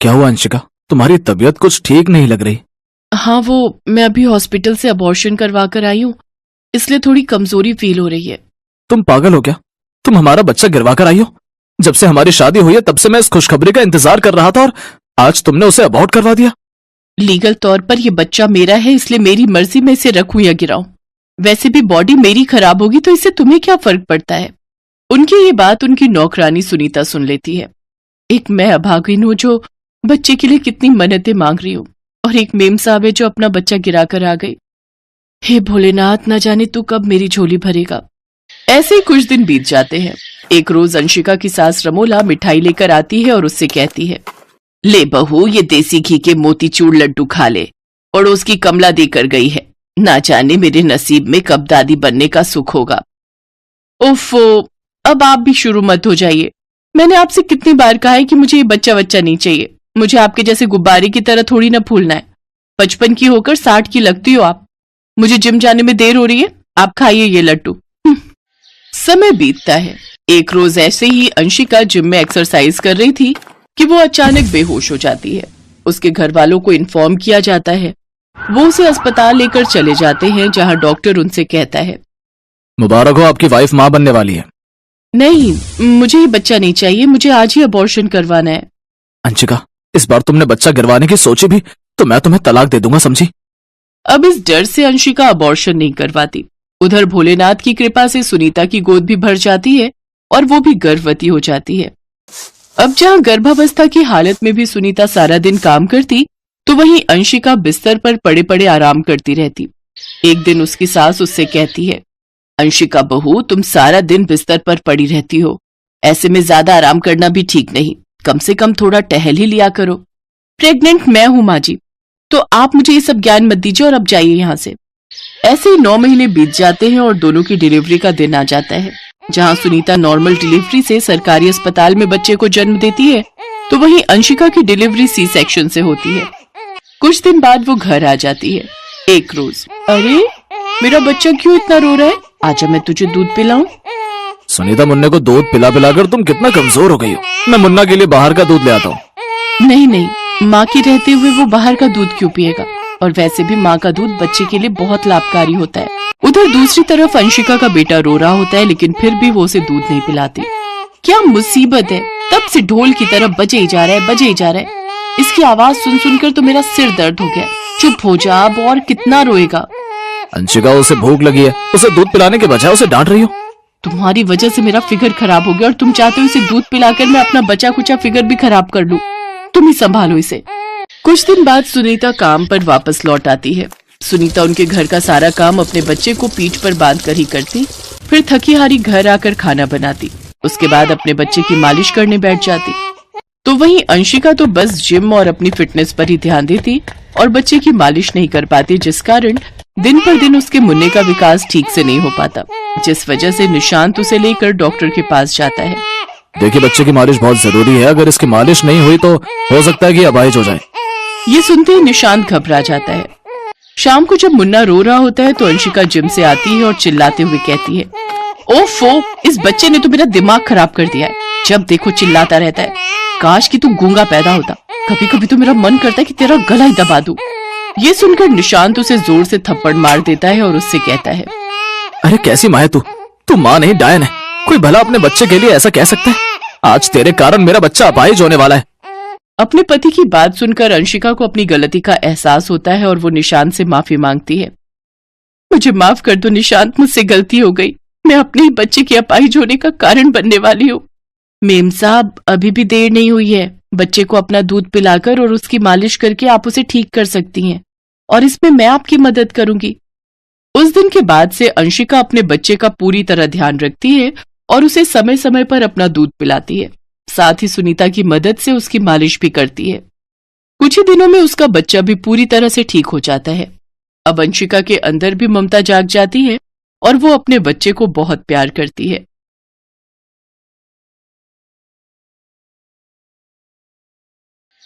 क्या हुआ अंशिका, तुम्हारी तबीयत कुछ ठीक नहीं लग रही। हाँ, वो मैं अभी हॉस्पिटल से अबॉर्शन करवा कर आई हूँ, इसलिए थोड़ी कमजोरी फील हो रही है। तुम पागल हो क्या? तुम हमारा बच्चा गिरवा कर आई हो। जब से हमारी शादी हुई है तब से मैं इस खुशखबरी का इंतजार कर रहा था और आज तुमने उसे अबॉर्ट करवा दिया। लीगल तौर पर यह बच्चा मेरा है, इसलिए मेरी मर्जी में इसे रखूं या गिराऊं। वैसे भी बॉडी मेरी खराब होगी तो इससे तुम्हें क्या फर्क पड़ता है। उनकी ये बात उनकी नौकरानी सुनीता सुन लेती है। एक मैं अभागिन हूं जो बच्चे के लिए कितनी मन्नतें मांग रही हूं, और एक मेम साहब है जो अपना बच्चा गिरा कर आ गई। हे भोलेनाथ, न जाने तू कब मेरी झोली भरेगा। ऐसे ही कुछ दिन बीत जाते हैं। एक रोज अंशिका की सास रमोला मिठाई लेकर आती है और उससे कहती है, ले बहू, ये देसी घी के मोतीचूर लड्डू खा ले। पड़ोस की कमला देकर गई है, ना जाने मेरे नसीब में कब दादी बनने का सुख होगा। ओफो, अब आप भी शुरू मत हो जाइए। मैंने आपसे कितनी बार कहा है कि मुझे ये बच्चा नहीं चाहिए। मुझे आपके जैसे गुब्बारे की तरह थोड़ी ना फूलना है। 55 की होकर 60 की लगती हो आप। मुझे जिम जाने में देर हो रही है, आप खाइए ये लड्डू। समय बीतता है। एक रोज ऐसे ही अंशिका जिम में एक्सरसाइज कर रही थी कि वो अचानक बेहोश हो जाती है। उसके घर वालों को इन्फॉर्म किया जाता है। वो उसे अस्पताल लेकर चले जाते हैं, जहां डॉक्टर उनसे कहता है, मुबारक हो, आपकी वाइफ मां बनने वाली है। नहीं, मुझे ये बच्चा नहीं चाहिए, मुझे आज ही अबॉर्शन करवाना है। अंशिका, इस बार तुमने बच्चा गिरवाने की सोची भी तो मैं तुम्हें तलाक दे दूंगा, समझी? अब इस डर से अंशिका अबॉर्शन नहीं करवाती। उधर भोलेनाथ की कृपा से सुनीता की गोद भी भर जाती है और वो भी गर्भवती हो जाती है। अब जहां गर्भावस्था की हालत में भी सुनीता सारा दिन काम करती, तो वहीं अंशिका बिस्तर पर पड़े पड़े आराम करती रहती। एक दिन उसकी सास उससे कहती है, अंशिका बहू, तुम सारा दिन बिस्तर पर पड़ी रहती हो, ऐसे में ज्यादा आराम करना भी ठीक नहीं, कम से कम थोड़ा टहल ही लिया करो। प्रेग्नेंट मैं हूं माँ जी, तो आप मुझे ये सब ज्ञान मत दीजिए और अब जाइए यहाँ से। ऐसे ही 9 महीने बीत जाते हैं और दोनों की डिलीवरी का दिन आ जाता है। जहाँ सुनीता नॉर्मल डिलीवरी से सरकारी अस्पताल में बच्चे को जन्म देती है, तो वहीं अंशिका की डिलीवरी सी सेक्शन से होती है। कुछ दिन बाद वो घर आ जाती है। एक रोज, अरे मेरा बच्चा क्यों इतना रो रहा है, आजा मैं तुझे दूध पिलाऊं। सुनीता, मुन्ने को दूध पिला पिलाकर तुम कितना कमजोर हो गई हो। मैं मुन्ना के लिए बाहर का दूध ले आता हूँ। नहीं नहीं, माँ की रहते हुए वो बाहर का दूध क्यों पिएगा, और वैसे भी माँ का दूध बच्चे के लिए बहुत लाभकारी होता है। उधर दूसरी तरफ अंशिका का बेटा रो रहा होता है, लेकिन फिर भी वो उसे दूध नहीं पिलाती। क्या मुसीबत है, तब से ढोल की तरफ बजे ही जा रहा है, बजे ही जा रहा है। इसकी आवाज सुन सुनकर तो मेरा सिर दर्द हो गया। चुप हो जा, अब और कितना रोएगा। अंशिका, उसे भूख लगी है, उसे दूध पिलाने के बजाय उसे डांट रही हो। तुम्हारी वजह से मेरा फिगर खराब हो गया और तुम चाहते हो इसे दूध पिलाकर मैं अपना बचा कुचा फिगर भी खराब कर लूं। तुम ही संभालो इसे। कुछ दिन बाद सुनीता काम पर वापस लौट आती है। सुनीता उनके घर का सारा काम अपने बच्चे को पीठ पर बांध कर ही करती, फिर थकी हारी घर आकर खाना बनाती। उसके बाद अपने बच्चे की मालिश करने बैठ जाती। तो वहीं अंशिका तो बस जिम और अपनी फिटनेस पर ही ध्यान देती और बच्चे की मालिश नहीं कर पाती, जिस कारण दिन पर दिन उसके मुन्ने का विकास ठीक से नहीं हो पाता, जिस वजह से निशांत उसे लेकर डॉक्टर के पास जाता है। देखिए, बच्चे की मालिश बहुत जरूरी है, अगर इसकी मालिश नहीं हुई तो हो सकता है कि अपाहिज हो जाए। ये सुनते ही निशांत घबरा जाता है। शाम को जब मुन्ना रो रहा होता है तो अंशिका जिम से आती है और चिल्लाते हुए कहती है, ओफो, इस बच्चे ने तो मेरा दिमाग खराब कर दिया है, जब देखो चिल्लाता रहता है। काश कि तू गूंगा पैदा होता, कभी कभी तो मेरा मन करता है कि तेरा गला ही दबा दूं। ये सुनकर निशांत उसे जोर से थप्पड़ मार देता है और उससे कहता है, अरे कैसी माँ है तू माँ नहीं डायन है। कोई भला अपने बच्चे के लिए ऐसा कह सकता है? आज तेरे कारण मेरा बच्चा अपाहिज होने वाला है। अपने पति की बात सुनकर अंशिका को अपनी गलती का एहसास होता है और वो निशांत से माफी मांगती है। मुझे माफ कर दो निशांत, मुझसे गलती हो गई, मैं अपने ही बच्चे के अपाहिज होने का कारण बनने वाली हूँ। मेम साहब, अभी भी देर नहीं हुई है, बच्चे को अपना दूध पिलाकर और उसकी मालिश करके आप उसे ठीक कर सकती हैं, और इसमें मैं आपकी मदद करूंगी। उस दिन के बाद से अंशिका अपने बच्चे का पूरी तरह ध्यान रखती है और उसे समय समय पर अपना दूध पिलाती है, साथ ही सुनीता की मदद से उसकी मालिश भी करती है। कुछ ही दिनों में उसका बच्चा भी पूरी तरह से ठीक हो जाता है। अब अंशिका के अंदर भी ममता जाग जाती है और वो अपने बच्चे को बहुत प्यार करती है।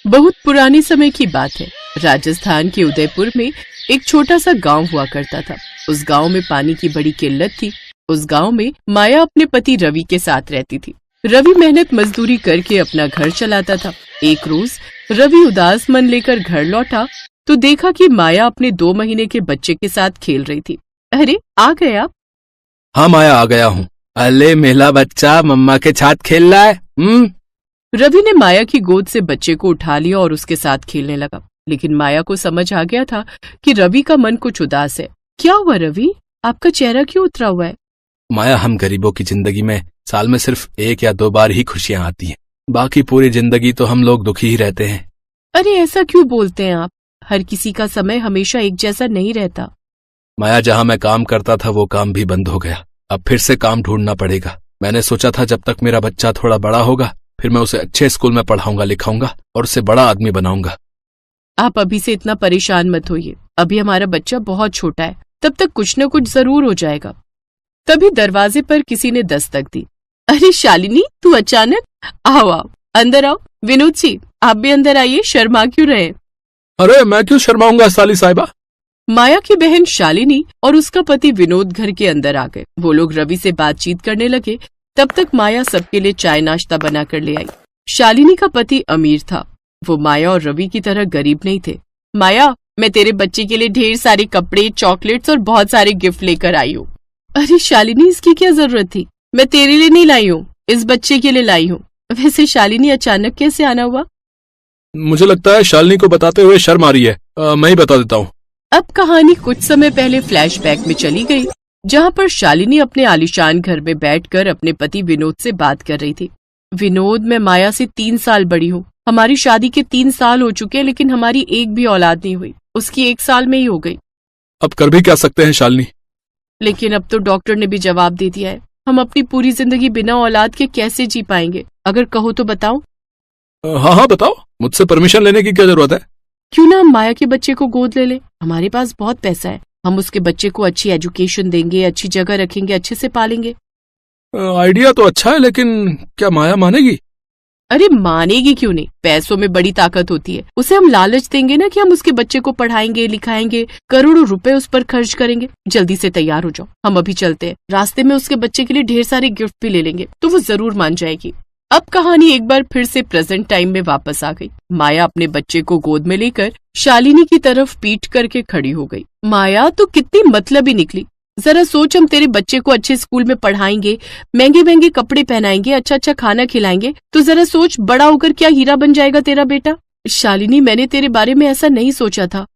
बहुत पुराने समय की बात है। राजस्थान के उदयपुर में एक छोटा सा गांव हुआ करता था। उस गांव में पानी की बड़ी किल्लत थी। उस गांव में माया अपने पति रवि के साथ रहती थी। रवि मेहनत मजदूरी करके अपना घर चलाता था। एक रोज रवि उदास मन लेकर घर लौटा तो देखा कि माया अपने 2 महीने के बच्चे के साथ खेल रही थी। अरे आ गए आप? हाँ माया, आ गया हूँ। अले मेला बच्चा मम्मा के साथ खेल रहा है। रवि ने माया की गोद से बच्चे को उठा लिया और उसके साथ खेलने लगा। लेकिन माया को समझ आ गया था कि रवि का मन कुछ उदास है। क्या हुआ रवि, आपका चेहरा क्यों उतरा हुआ है? माया, हम गरीबों की जिंदगी में साल में सिर्फ 1 या 2 बार ही खुशियां आती हैं। बाकी पूरी जिंदगी तो हम लोग दुखी ही रहते हैं। अरे ऐसा क्यों बोलते हैं आप? हर किसी का समय हमेशा एक जैसा नहीं रहता। माया, जहाँ मैं काम करता था वो काम भी बंद हो गया। अब फिर से काम ढूंढना पड़ेगा। मैंने सोचा था जब तक मेरा बच्चा थोड़ा बड़ा होगा फिर मैं उसे अच्छे स्कूल में पढ़ाऊंगा लिखाऊंगा और उसे बड़ा आदमी बनाऊंगा। आप अभी से इतना परेशान मत होइए। अभी हमारा बच्चा बहुत छोटा है, तब तक कुछ न कुछ जरूर हो जाएगा। तभी दरवाजे पर किसी ने दस्तक दी। अरे शालिनी, तू अचानक? आओ आओ, अंदर आओ। विनोद जी, आप भी अंदर आइए, शर्मा क्यों रहे? अरे मैं क्यों शर्माऊंगा साली साहिबा। माया की बहन शालिनी और उसका पति विनोद घर के अंदर आ गए। वो लोग रवि से बातचीत करने लगे। तब तक माया सबके लिए चाय नाश्ता बना कर ले आई। शालिनी का पति अमीर था, वो माया और रवि की तरह गरीब नहीं थे। माया, मैं तेरे बच्चे के लिए ढेर सारे कपड़े, चॉकलेट्स और बहुत सारे गिफ्ट लेकर आई हूँ। अरे शालिनी, इसकी क्या जरूरत थी? मैं तेरे लिए नहीं लाई हूँ, इस बच्चे के लिए लाई हूँ। वैसे शालिनी, अचानक कैसे आना हुआ? मुझे लगता है शालिनी को बताते हुए शर्म आ रही है। मैं ही बता देता हूँ। अब कहानी कुछ समय पहले फ्लैशबैक में चली गई, जहाँ पर शालिनी अपने आलीशान घर में बैठकर अपने पति विनोद से बात कर रही थी। विनोद, मैं माया से 3 साल बड़ी हूँ। हमारी शादी के 3 साल हो चुके हैं, लेकिन हमारी एक भी औलाद नहीं हुई। उसकी 1 साल में ही हो गई। अब कर भी क्या सकते हैं शालिनी? लेकिन अब तो डॉक्टर ने भी जवाब दे दिया है। हम अपनी पूरी जिंदगी बिना औलाद के कैसे जी पाएंगे? अगर कहो तो बताओ। हाँ हाँ बताओ, मुझसे परमिशन लेने की क्या जरूरत है? क्यों ना हम माया के बच्चे को गोद ले ले। हमारे पास बहुत पैसा है। हम उसके बच्चे को अच्छी एजुकेशन देंगे, अच्छी जगह रखेंगे, अच्छे से पालेंगे। आइडिया तो अच्छा है, लेकिन क्या माया मानेगी? अरे मानेगी क्यों नहीं, पैसों में बड़ी ताकत होती है। उसे हम लालच देंगे ना कि हम उसके बच्चे को पढ़ाएंगे लिखाएंगे, करोड़ों रुपए उस पर खर्च करेंगे। जल्दी से तैयार हो जाओ, हम अभी चलते हैं। रास्ते में उसके बच्चे के लिए ढेर सारे गिफ्ट भी ले लेंगे, तो वो जरूर मान जाएगी। अब कहानी एक बार फिर से प्रेजेंट टाइम में वापस आ गई। माया अपने बच्चे को गोद में लेकर शालिनी की तरफ पीठ करके खड़ी हो गई। माया, तो कितनी मतलबी निकली। जरा सोच, हम तेरे बच्चे को अच्छे स्कूल में पढ़ाएंगे, महंगे महंगे कपड़े पहनाएंगे, अच्छा अच्छा खाना खिलाएंगे, तो जरा सोच, बड़ा होकर क्या हीरा बन जाएगा तेरा बेटा। शालिनी, मैंने तेरे बारे में ऐसा नहीं सोचा था।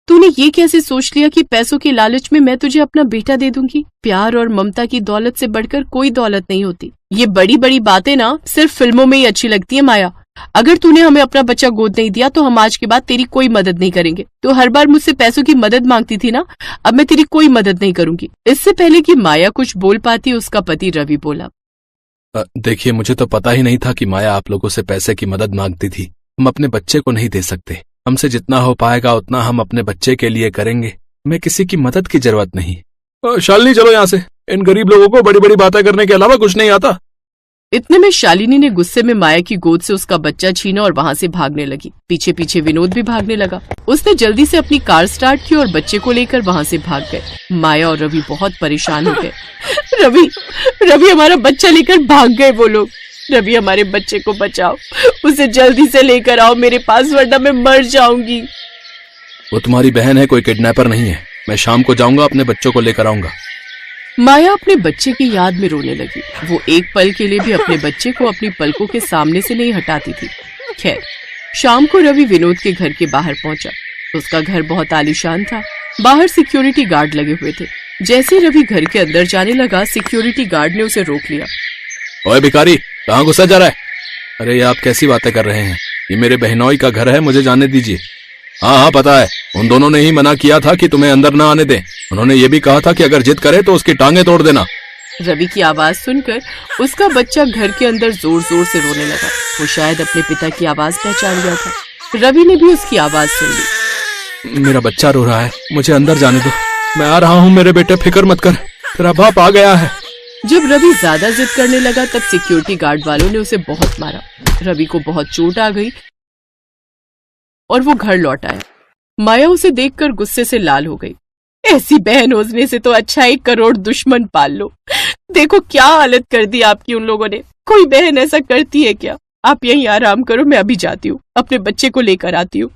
तूने ये कैसे सोच लिया कि पैसों के लालच में मैं तुझे अपना बेटा दे दूंगी? प्यार और ममता की दौलत से बढ़कर कोई दौलत नहीं होती। ये बड़ी बड़ी बातें ना सिर्फ फिल्मों में ही अच्छी लगती है माया। अगर तूने हमें अपना बच्चा गोद नहीं दिया तो हम आज के बाद तेरी कोई मदद नहीं करेंगे। तो हर बार मुझसे पैसों की मदद मांगती थी ना, अब मैं तेरी कोई मदद नहीं करूंगी। इससे पहले कि माया कुछ बोल पाती, उसका पति रवि बोला। देखिए, मुझे तो पता ही नहीं था कि माया आप लोगों से पैसे की मदद मांगती थी। हम अपने बच्चे को नहीं दे सकते। हमसे जितना हो पाएगा उतना हम अपने बच्चे के लिए करेंगे। हमें किसी की मदद की जरूरत नहीं। शालिनी, चलो यहाँ से। इन गरीब लोगों को बड़ी बड़ी बातें करने के अलावा कुछ नहीं आता। इतने में शालिनी ने गुस्से में माया की गोद से उसका बच्चा छीना और वहाँ से भागने लगी। पीछे पीछे विनोद भी भागने लगा। उसने जल्दी से अपनी कार स्टार्ट की और बच्चे को लेकर वहाँ से भाग गए। माया और रवि बहुत परेशान हो गए। रवि, हमारा बच्चा लेकर भाग गए वो लोग। रवि, हमारे बच्चे को बचाओ, उसे जल्दी से लेकर आओ मेरे पास, वरना मैं मर जाऊंगी। वो तुम्हारी बहन है, कोई किडनैपर नहीं है। मैं शाम को जाऊंगा, अपने बच्चों को लेकर आऊंगा। माया अपने बच्चे की याद में रोने लगी। वो एक पल के लिए भी अपने बच्चे को अपनी पलकों के सामने से नहीं हटाती थी। खैर, शाम को रवि विनोद के घर के बाहर पहुंचा। उसका घर बहुत आलीशान था। बाहर सिक्योरिटी गार्ड लगे हुए थे। जैसे ही रवि घर के अंदर जाने लगा, सिक्योरिटी गार्ड ने उसे रोक लिया। ओए भिखारी, कहाँ घुसा जा रहा है? अरे ये आप कैसी बातें कर रहे हैं? ये मेरे बहनोई का घर है, मुझे जाने दीजिए। हाँ हाँ पता है, उन दोनों ने ही मना किया था कि तुम्हें अंदर न आने दें। उन्होंने ये भी कहा था कि अगर जिद करे तो उसकी टांगे तोड़ देना। रवि की आवाज सुनकर उसका बच्चा घर के अंदर जोर जोर से रोने लगा। वो शायद अपने पिता की आवाज पहचान गया था। रवि ने भी उसकी आवाज सुन ली। मेरा बच्चा रो रहा है, मुझे अंदर जाने दो। मैं आ रहा हूँ मेरे बेटे, फिक्र मत कर, तेरा बाप आ गया है। जब रवि ज्यादा जिद करने लगा तब सिक्योरिटी गार्ड वालों ने उसे बहुत मारा। रवि को बहुत चोट आ गई और वो घर लौट आया। माया उसे देखकर गुस्से से लाल हो गई। ऐसी बहन होने से तो अच्छा 1 करोड़ दुश्मन पाल लो। देखो क्या हालत कर दी आपकी उन लोगों ने। कोई बहन ऐसा करती है क्या? आप यहीं आराम करो, मैं अभी जाती हूँ, अपने बच्चे को लेकर आती हूँ,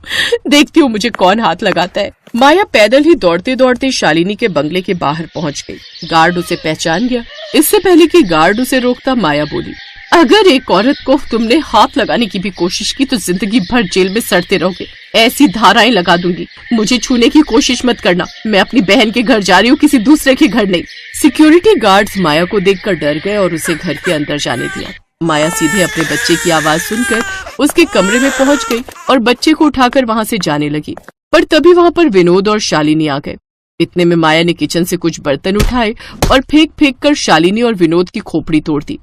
देखती हूँ मुझे कौन हाथ लगाता है। माया पैदल ही दौड़ते दौड़ते शालिनी के बंगले के बाहर पहुंच गई। गार्ड उसे पहचान गया। इससे पहले कि गार्ड उसे रोकता, माया बोली, अगर एक औरत को तुमने हाथ लगाने की भी कोशिश की तो जिंदगी भर जेल में सड़ते रहोगे। ऐसी धाराएं लगा दूंगी। मुझे छूने की कोशिश मत करना। मैं अपनी बहन के घर जा रही हूँ, किसी दूसरे के घर नहीं। सिक्योरिटी गार्ड्स माया को देखकर डर गए और उसे घर के अंदर जाने दिया। माया सीधे अपने बच्चे की आवाज सुनकर उसके कमरे में पहुंच गई और बच्चे को उठाकर वहां से जाने लगी। पर तभी वहां पर विनोद और शालिनी आ गए। इतने में माया ने किचन से कुछ बर्तन उठाए और फेंक फेंक कर शालिनी और विनोद की खोपड़ी तोड़ दी।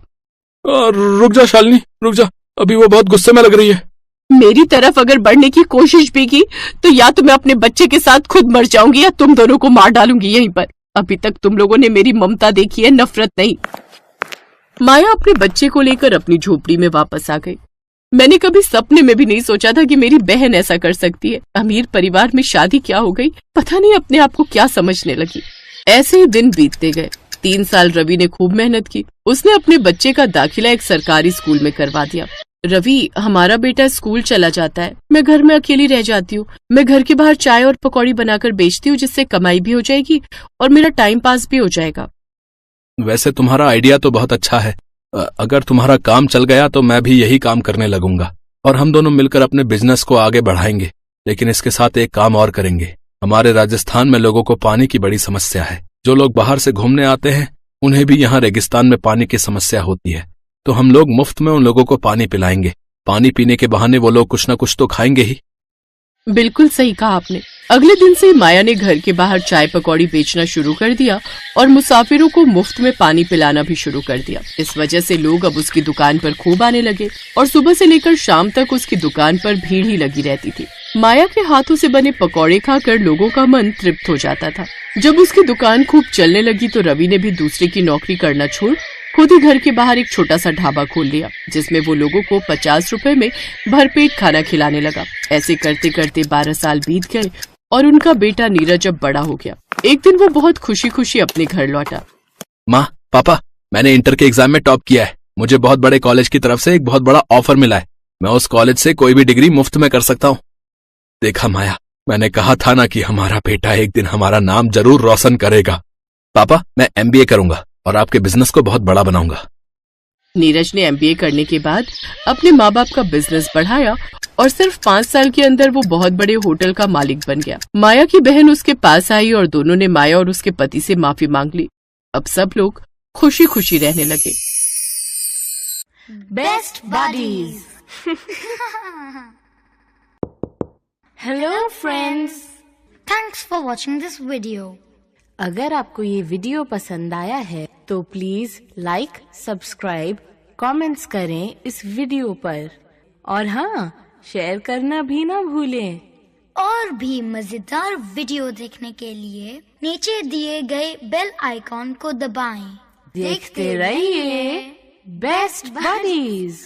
रुक जा शालिनी, रुक जा, अभी वो बहुत गुस्से में लग रही है। मेरी तरफ अगर बढ़ने की कोशिश भी की तो या तो मैं अपने बच्चे के साथ खुद मर जाऊंगी या तुम दोनों को मार डालूंगी यहीं पर। अभी तक तुम लोगों ने मेरी ममता देखी है, नफरत नहीं। माया अपने बच्चे को लेकर अपनी झोपड़ी में वापस आ गई। मैंने कभी सपने में भी नहीं सोचा था कि मेरी बहन ऐसा कर सकती है। अमीर परिवार में शादी क्या हो गई, पता नहीं अपने आप को क्या समझने लगी। ऐसे ही दिन बीतते गए। 3 साल रवि ने खूब मेहनत की। उसने अपने बच्चे का दाखिला एक सरकारी स्कूल में करवा दिया। रवि, हमारा बेटा स्कूल चला जाता है, मैं घर में अकेली रह जाती हूँ। मैं घर के बाहर चाय और पकौड़ी बनाकर बेचती हूँ, जिससे कमाई भी हो जाएगी और मेरा टाइम पास भी हो जाएगा। वैसे तुम्हारा आइडिया तो बहुत अच्छा है। अगर तुम्हारा काम चल गया तो मैं भी यही काम करने लगूंगा और हम दोनों मिलकर अपने बिजनेस को आगे बढ़ाएंगे। लेकिन इसके साथ एक काम और करेंगे। हमारे राजस्थान में लोगों को पानी की बड़ी समस्या है। जो लोग बाहर से घूमने आते हैं उन्हें भी यहाँ रेगिस्तान में पानी की समस्या होती है। तो हम लोग मुफ्त में उन लोगों को पानी पिलाएंगे। पानी पीने के बहाने वो लोग कुछ न कुछ तो खाएंगे ही। बिल्कुल सही कहा आपने। अगले दिन से माया ने घर के बाहर चाय पकौड़ी बेचना शुरू कर दिया और मुसाफिरों को मुफ्त में पानी पिलाना भी शुरू कर दिया। इस वजह से लोग अब उसकी दुकान पर खूब आने लगे और सुबह से लेकर शाम तक उसकी दुकान पर भीड़ ही लगी रहती थी। माया के हाथों से बने पकौड़े खाकर लोगों का मन तृप्त हो जाता था। जब उसकी दुकान खूब चलने लगी तो रवि ने भी दूसरे की नौकरी करना छोड़ खुद ही घर के बाहर एक छोटा सा ढाबा खोल लिया, जिसमें वो लोगों को 50 रुपए में भरपेट खाना खिलाने लगा। ऐसे करते करते 12 साल बीत गए और उनका बेटा नीरज अब बड़ा हो गया। एक दिन वो बहुत खुशी खुशी अपने घर लौटा। माँ, पापा, मैंने इंटर के एग्जाम में टॉप किया है। मुझे बहुत बड़े कॉलेज की तरफ से एक बहुत बड़ा ऑफर मिला है। मैं उस कॉलेज से कोई भी डिग्री मुफ्त में कर सकता हूँ। देखा माया, मैंने कहा था ना कि हमारा बेटा एक दिन हमारा नाम जरूर रोशन करेगा। पापा, मैं MBA करूंगा और आपके बिजनेस को बहुत बड़ा बनाऊंगा। नीरज ने MBA करने के बाद अपने माँ बाप का बिजनेस बढ़ाया और सिर्फ 5 साल के अंदर वो बहुत बड़े होटल का मालिक बन गया। माया की बहन उसके पास आई और दोनों ने माया और उसके पति से माफी मांग ली। अब सब लोग खुशी खुशी रहने लगे। Best buddies. Hello friends, thanks for watching this video. अगर आपको ये वीडियो पसंद आया है तो प्लीज लाइक, सब्सक्राइब, कमेंट्स करें इस वीडियो पर और हाँ, शेयर करना भी ना भूलें। और भी मजेदार वीडियो देखने के लिए नीचे दिए गए बेल आइकॉन को दबाएं। देखते रहिए बेस्ट बडीज।